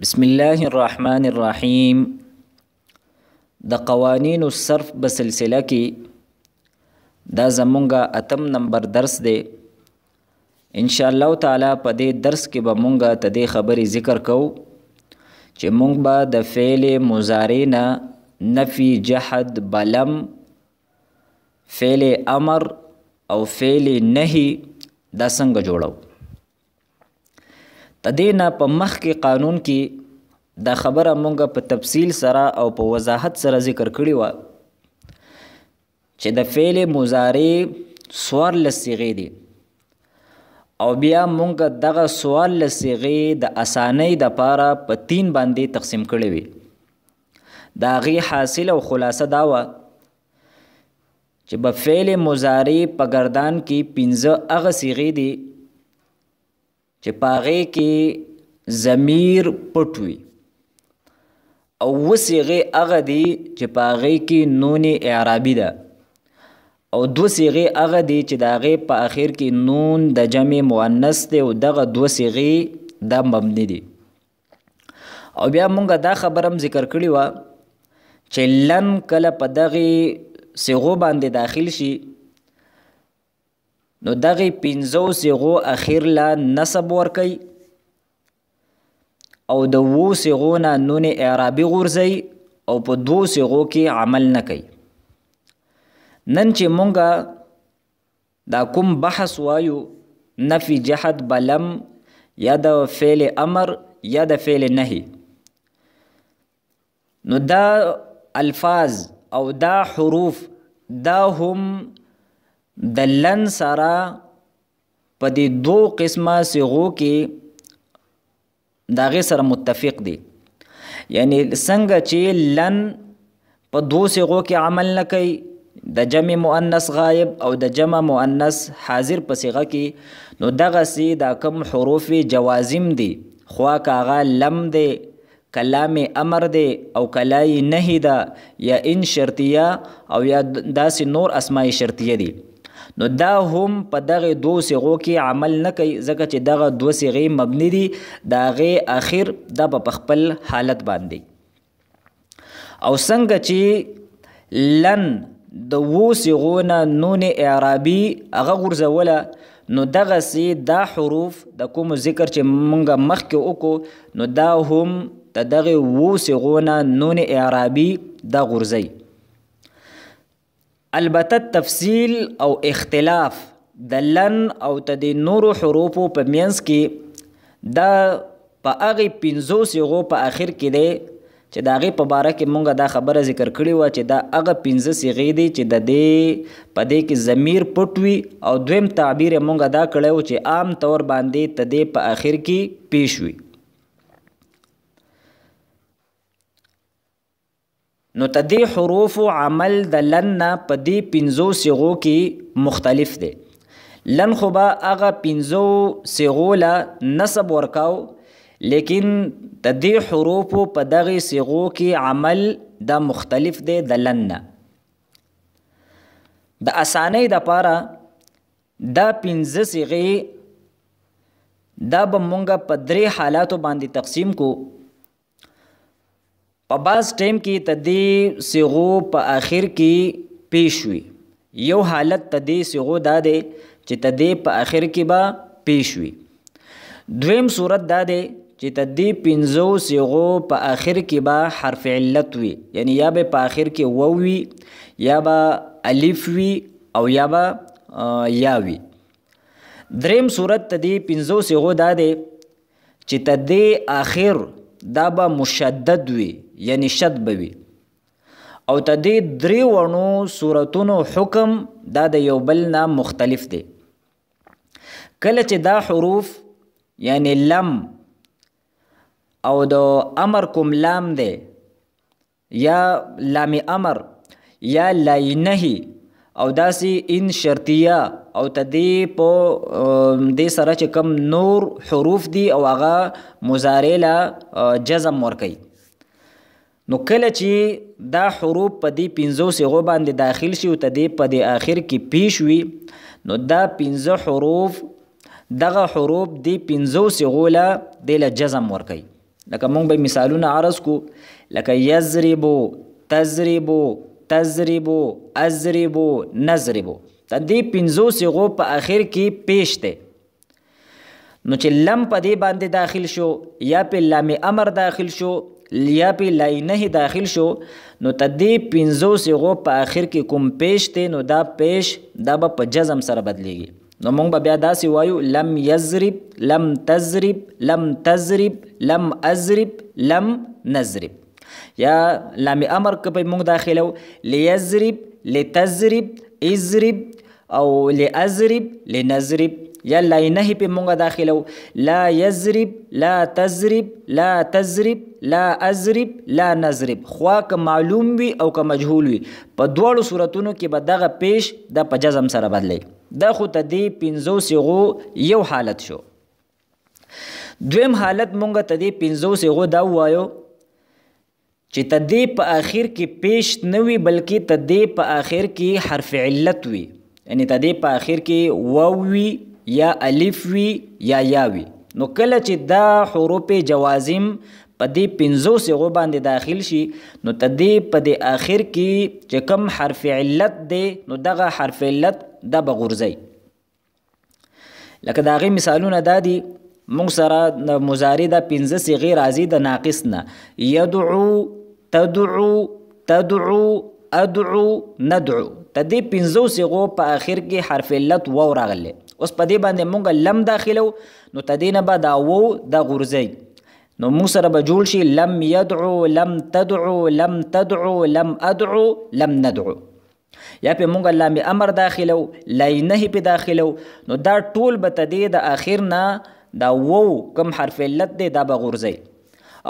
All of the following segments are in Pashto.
بسم الله الرحمن الرحیم د قوانین الصرف بسلسله کې دا زمونږه اتم نمبر درس دی. ان شاء الله تعالی په دې درس کې به مونږه ته دې خبرې ذکر کوو چې مونږ به د فعل مضارع نه نفي جحد بلم فعل امر او فعل نهي دا څنګه جوړو. تدینا په مخ کې قانون کې دا خبره مونږه په تفصیل سره او په وضاحت سره ذکر کړی و چې د فعل مضارع څوارلس صیغې دي او بیا مونږه دغه څوارلس صیغې د اسانۍ دپاره په 3 باندې تقسیم کړی وي. د هغې حاصل او خلاصه دا وه چې په فعل مضارع په ګردان کې 15 هغه صیغې دي چې په هغې کې ضمیر پټ وي او 2 صیغې هغه دي چې په هغې کې نون اعرابي ده او 2 صیغې هغه دي چې د هغې په اخر کې نون د جمع مؤنث دی او دغه 2 صیغې دا مبني دي. او بیا مونږه دا خبره هم ذکر کړې وه چې لن کله په دغې صیغو باندې داخل شي نو دغه 15 صیغو اخیر لا نصب ورکي او د 2 صیغو نه نون اعرابي غورځي او په 2 صیغو کې عمل نه کوي. نن چې مونږه دا کوم بحث وایو نفي جحد بلم یا د فعل امر یا د فعل نهي نو دا الفاظ او دا حروف دا هم د لن سره په دې 2 قسمه صیغو کې د هغې سره متفق دي. یعنی څنګه چې لن په 2 صیغو کې عمل نه کوي د جمع مؤنث غایب او د جمع مؤنث حاضر په صیغه کې نو دغسې دا کم حروف جوازم دي خوا که هغه لم دی کلام امر دی او کلای نهی ده یا ان شرطیه او یا داسې نور اسماء شرطیه دي نو دا هم په دغه 2 صیغو کې عمل نه کوي ځکه چې دغه 2 صیغې مبني دي د هغې اخر دا په خپل حالت باندې. او څنګه چې لن د 2 صیغو نه نون اعرابي هغه غورځوله نو دغسې دا حروف د کوم ذکر چې مونږه مخکې وکړو نو دا هم د دغه 2 صیغو نه نون اعرابي دا غورځوي. البته تفصیل او اختلاف د لن او د نورو حروفو په منځ کې دا په هغې 15 صیغو په آخر کې دی چې د هغې په باره کې مونږه دا خبره ذکر کړې وه چې دا هغه 15 صیغې دي چې د دې په دې کې ضمیر پټ وي او دویم تعبیر یې مونږه دا کړی و چې عام طور باندې د دې په آخر کې پیش وي. نو ته دې حروفو عمل د لن نه په دې 15 صیغو کې مختلف دی. لن خو به هغه 15 صیغو له نصب ورکاو لیکن د دې حروفو په دغې صیغو کې عمل دا مختلف دی د لن نه. د اسانۍ دپاره دا 15 صیغې دا به مونږه په 3 حالاتو باندې تقسیم کو. په بعض ټایم کې د دې صیغو په آخر کې پیش وي. یو حالت د دې صیغو دا دی چې د دې په آخر کې به پیش وي. دویم صورت دا دی چې د دې 15 صیغو په آخر کې به حرف علت وي یعنی یا به په آخر کې و وي یا به الف وي او یا به یا وي. دریم صورت د دې 15 صیغو دا دی چې د دې آخر دا به مشدد وي یعنی شد به وي او د دې 3 وړو صورتونو حکم دا د یو بل نه مختلف دی. کله چې دا حروف یعنی لم او د امر کوم لام دی یا لام امر یا لای نهی او داسې ان شرطیه او تدې په دې سره چې کم نور حروف دي او هغه مضارع له جزم ورکوي نو کله چې دا حروف په دې 15 صیغو باندې داخل شي او تدې په دې آخر کې پیش وي نو دا 15 حروف دغه حروف دې 15 صیغو له جزم ورکوي لکه مونږ به مثالونه عرض کو لکه یضربو تضربو تضربو اضربو نضربو د دې 5 صيغو په آخر کې پیش دی نو چې لم په دې باندې داخل شو یا په لام امر داخل شو یا په لای نه داخل شو نو د دې 5 صيغو په آخر کې کوم پیش دی نو دا پیش دا به په جزم سره بدلیږي نو مونږ به بیا داسې وایو لم یضرب لم تضرب لم تضرب لم اضرب لم نضرب یا لام امر که به مونږ داخلو لیضرب لتضرب اضرب او لاضرب لنضرب یا لاینه په مونږ داخلو لا یضرب لا تضرب لا تضرب لا اضرب لا نضرب خوا که معلوم وي او که مجهول وي په دواړو صورتونو کې به دغه پیش د په جزم سره بدلی دا خو ته دې 5 صيغو یو حالت شو دویم حالت مونږ ته دې 5 صيغو دا وایو چې ته دې په آخر کې پیش نه وي بلکې ته دې په آخر کې حرف علت وي یعنی ته دې په آخر کې واو وي یا الف وي یا یا وي نو کله چې دا حروف جوازم په دې 5 صيغو باندې داخل شي نو ته دې په د آخر کې چې کوم حرف علت دی نو دغه حرف علت دا به غورځي لکه د هغې مثالونه دا دي موږ سره د مضارع دا 5 صيغې راځي د ناقص نه یدعو تدعو تدعو ادعو ندعو ته دې 5 صيغو په آخر کې حرف علت واو راغلی اوس په دې باندې موږ لم داخلو نو ته دې نه به دا واو دا غورځي نو موږ سره به جوړ شي لم يدعو لم تدعو لم تدعو لم ادعو لم ندعو یا په مونږ لام امر داخلو لای نه په داخلو نو دا ټول به تدې د اخر نه دا وو کم حرف علت دی دا به غورځي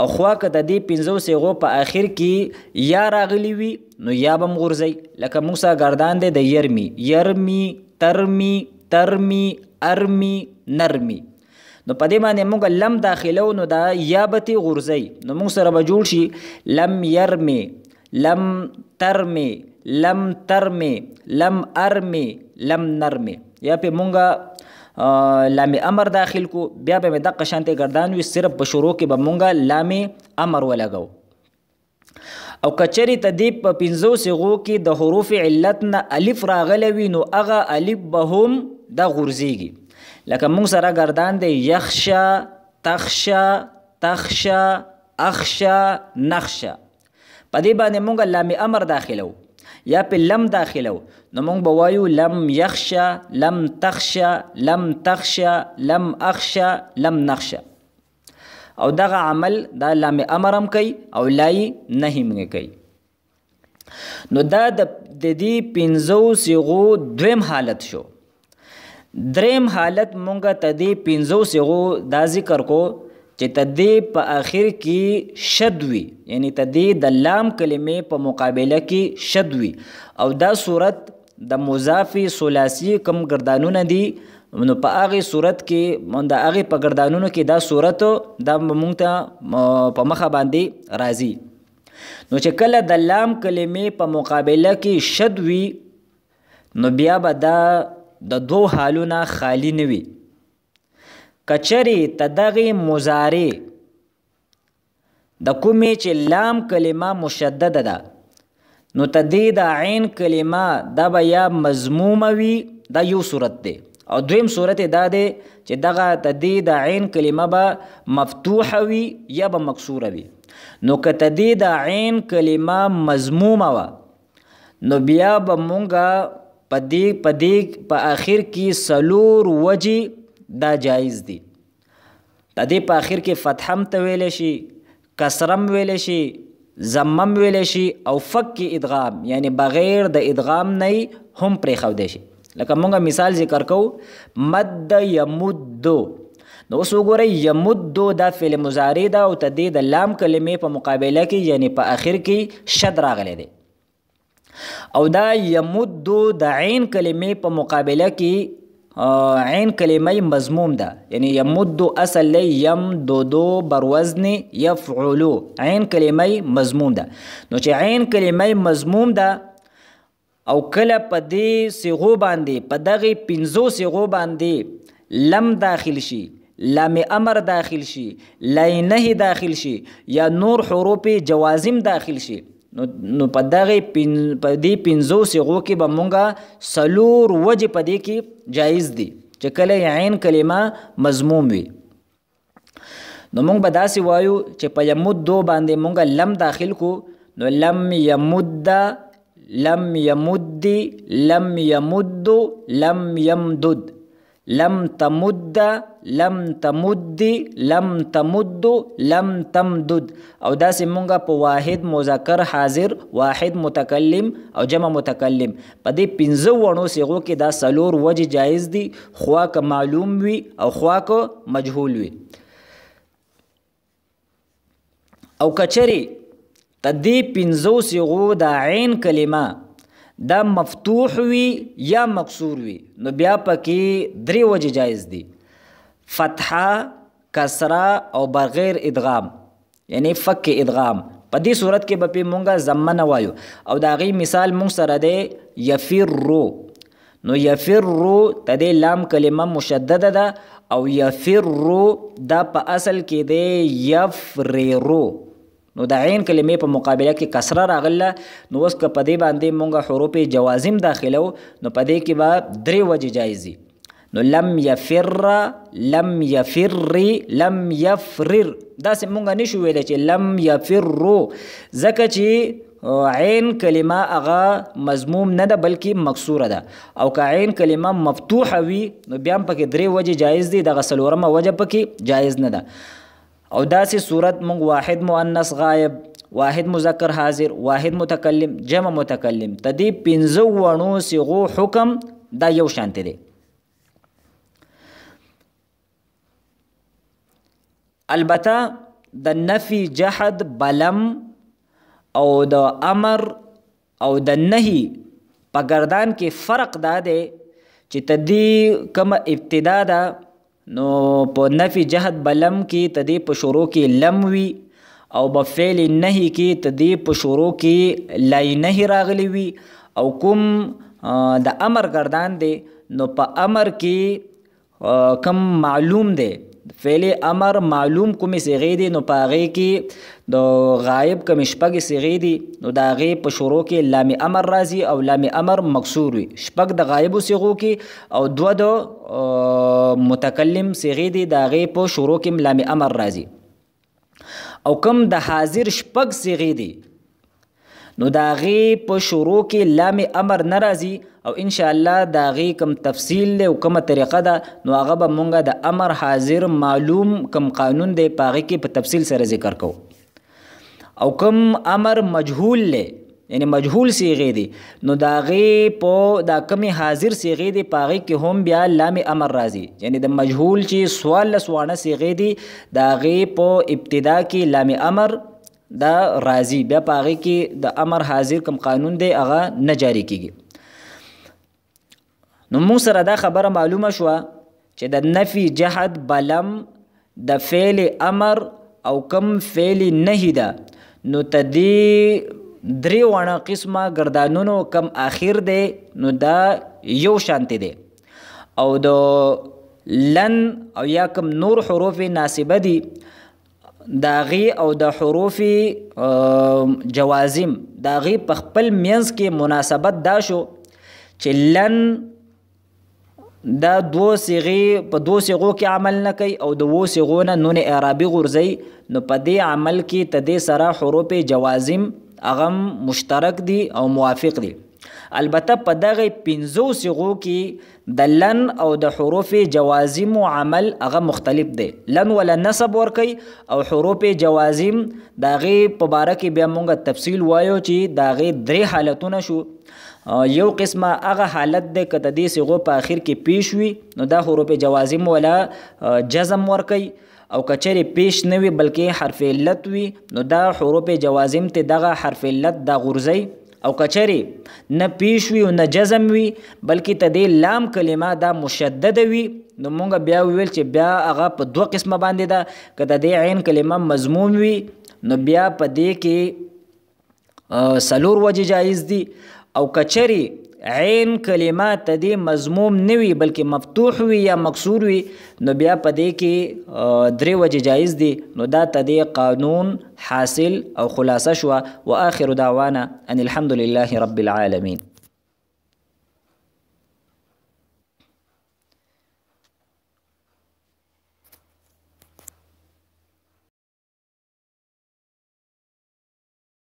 او خوا که د دې 5 صيغو په اخر کې یا راغلی وي نو یا به غورځي لکه موږ سره گردان دی د يرمي يرمي ترمي ترمي ارمي نرمي نو په دې باندې موږ لم داخلو نو دا یا به غورځي نو موږ سره به جوړ شي لم يرمي لم ترمي لم ترمي لم ارمي لم نرمي یا په مونږه لام امر داخل کو بیا به دغه شانته گردان وي صرف په شروع کې به مونږه لام امر ولګو او کچری تدیب په 5 صيغو کې د حروف علت نه الف راغلوي نو هغه الف به هم د غورځيږي لکه مونږ سره گردان دی یخشا تخشا تخشا اخشا نخشا په دې باندې مونږ لام امر داخلو یا په لم داخلو نو مونږ به وایو لم یخشا لم تخشا لم تخشا لم اخشا لم نخشا او دغه عمل دا لام امر هم کوي او لای نه هم کوي نو دا د دې 5 صيغو دویم حالت شو دریم حالت مونږ ته دې 5 صيغو دا ذکر کو چې تدې په آخر کې شد وي یعنی تدې د لام کلمې په مقابله کې شد وي او دا صورت د مضافي ثلاثي کم گردانونه دي نو په هغه صورت کې د هغه په گردانونو کې دا صورت دا مونږ ته په مخه باندې راځي نو چې کله د لام کلمې په مقابله کې شد وي نو بیا به دا د 2 حالونه خالی نه وي کچری تدغی مضارع د کومې چې لام کلمه مشدده ده نو تدې د عین کلمه دا به یا مضمومه وي دا یو صورت دی او دویم صورت دا دی چې دغه تدې د عین کلمه به مفتوحه وي یا به مکسوره وي نو که تدې د عین کلمه مضمومه وه نو بیا به مونږه په آخر کې سلور وجې دا جایز دي د دې په آخر کې فتحم ته ویلی شي کسرم ویلی شي ضمم ویلی شي او فک ادغام یعنی بغیر د ادغام نه هم پرېښودی شي لکه مونږ مثال ذکر کوو مد یمدو نو اوس وګورئ یمدو دا فعل مضارع ده او تدې د لام کلمې په مقابله کې یعنی په آخر کې شد راغلی دی او دا یمدو د عین کلمې په مقابله کې عین کلمه مضموم ده یعنی یمد اصل یم دودو بروزن یفعلو عین کلمه مضموم ده نو چې عین کلمه مضموم ده او کله په دې صيغو باندې په دغه 5 صيغو باندې لم داخل شي لام امر داخل شي، لای نهی داخل شي، یا نور حروف جوازم داخل شي، نو په دې پنځو صيغو کې به مونږه څلور وجې په دې کې جایز دي چې کله عین کلمه مضموم وي. نو مونږ به داسې وایو چې په یمدو باندې مونږ لم داخل کو، نو لم یمد، لم یمد، لم یمد، لم یمدد، لم تمد، لم تمد، لم تمد، لم تمدد. او داسې مونږه په واحد مذکر حاضر، واحد متکلم او جمع متکلم په دې پنځه وړو صيغو کې دا څلور وجې جایز دي، خوا که معلوم وي او خوا که مجهول وي. او کچری تدې پنځو صيغو د عین کلمه دا مفتوح وي یا مکسور وي، نو بیا پکې درې وجې جایز دي، فتحه، کسره او بغیر ادغام، یعنی فک ادغام. په دې صورت کې به پې مونږه ضمه نه وایو. او د هغې مثال مونږ سره دی یفرو. نو یفرو د دې لام کلمه مشدده ده، او یفرو دا په اصل کې دی یفررو. نو د عین کلمې په مقابله کې کسره راغله، نو اوس که په دې باندې مونږه حروف جوازم داخلو، نو په دې کې به درې وجې جایز دي. نو لم یفر، لم یفری، لم یفرر. داسې مونږه نشو ویلی چې لم یفرو، ځکه چې عین کلمه هغه مضموم نه ده بلکې مکسوره ده. او که عین کلمه مفتوحه وي نو بیا هم پکې درې وجې جایز دي، دغه څلورمه وجه پکې جایز نه ده. او داسې صورت مونږ واحد مؤنث غایب، واحد مذکر حاضر، واحد متکلم، جمع متکلم، د دې پنځه وړو صيغو حکم دا یو شانتی دی. البته د نفي، جحد، بلم او د امر او د نهي په گردان کې فرق دا دی چې تدې کومه ابتدا ده، نو په نفي، جحد، بلم کې تدې په شروع کې لم وي، او په فعل نهي کې تدې په شروع کې لای نهي راغلی وي. او کوم د امر گردان دی، نو په امر کې کم معلوم دی، فعل امر معلوم کومې صيغې دي، نو په هغې کې د غایب کومې شپږ صيغې دي، نو د هغې په شروع کې لام امر راځي او لام امر مکسور وي. شپږ د غایبو صيغو کې او دوه د متکلم صيغې دي، د هغې په شروع کې لام امر راځي. او کوم د حاضر شپږ صيغې دي، نو د هغې په شروع کې لام امر نه راځي، او انشاءالله د هغې کوم تفصیل دی او کومه طریقه ده، نو هغه به مونږه د امر حاضر معلوم کوم قانون دی په هغې کې په تفصیل سره ذکر کوو. او کوم امر مجهول دی، یعنی مجهول صيغې دي، نو د هغې په دا کومې حاضر صيغې دي په هغې کې هم بیا لام امر راځي. یعنی د مجهول چې 14 واړه صيغې دي، د هغې په ابتدا کې لام امر دا راځي، بیا په هغې کې د امر حاضر کوم قانون دی هغه نه جاری کیږي. نو موږ سره دا خبره معلومه شوه چې د نفي، جحد، بلم، د فعل امر او کم فعل نهي ده، نو تدې درې واړه قسمه گردانونو کم آخر دی، نو دا یو شانتی دی. او د لن او یا کم نور حروف ناسبه دي، د هغې او د حروف جوازم د هغې په خپل منځ کې مناسبت دا شو چې لن دا دوه صيغې په دوه صيغو کې عمل نه کوي، او د اوو صيغو نه نون اعرابي غورځوي، نو په دې عمل کې تدې سره حروف جوازم هغه مشترک دي او موافق دي. البته په دغه پنځو صيغو کې د لن او د حروف جوازم عمل هغه مختلف دی. لن ولا نصب ورکوي، او حروف جوازم د هغې په باره کې بیا مونږ تفصیل وایو چې د هغې درې حالتونه شو. یو قسمه هغه حالت دی که د دې صيغو په آخر کې پیش وي، نو دا حروف جوازم ولا جزم ورکوي، او که چیرې پیش نه وي بلکې حرف علت وي، نو دا حروف جوازم ته دغه حرف علت دا غورځوي. او که چیرې نه پیش وي او نه جزم وي بلکې ته دې لام کلمه دا مشدده وي، نو مونږ بیا ویل چې بیا هغه په دوه قسمه باندې ده. که د دې عین کلمه مضموم وي، نو بیا په دې کې څلور وجې جایز دي. او کچری عین کلمه تدې مضموم نه وي بلکې مفتوح وي یا مکسور وي نو بیا په دې کې درې وجې جایز دي نو دا تدې قانون حاصل او خلاصه شوه. واخر دعوانا ان الحمد لله رب العالمین.